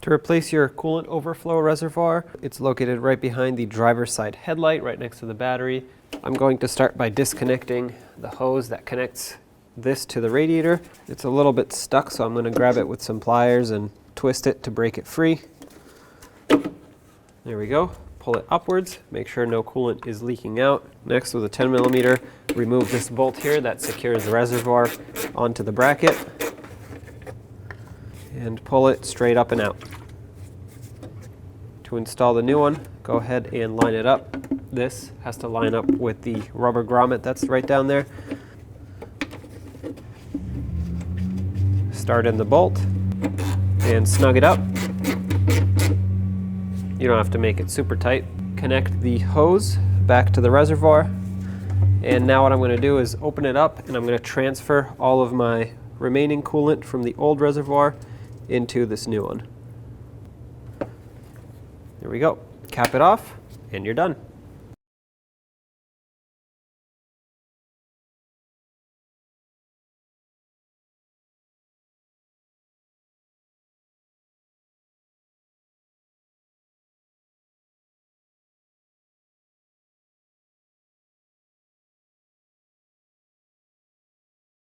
To replace your coolant overflow reservoir, it's located right behind the driver's side headlight, right next to the battery. I'm going to start by disconnecting the hose that connects this to the radiator. It's a little bit stuck, so I'm going to grab it with some pliers and twist it to break it free. There we go. Pull it upwards, make sure no coolant is leaking out. Next, with a 10mm, remove this bolt here that secures the reservoir onto the bracket and pull it straight up and out. To install the new one, go ahead and line it up. This has to line up with the rubber grommet that's right down there. Start in the bolt and snug it up. You don't have to make it super tight. Connect the hose back to the reservoir. And now what I'm going to do is open it up, and I'm going to transfer all of my remaining coolant from the old reservoir into this new one. There we go. Cap it off, and you're done.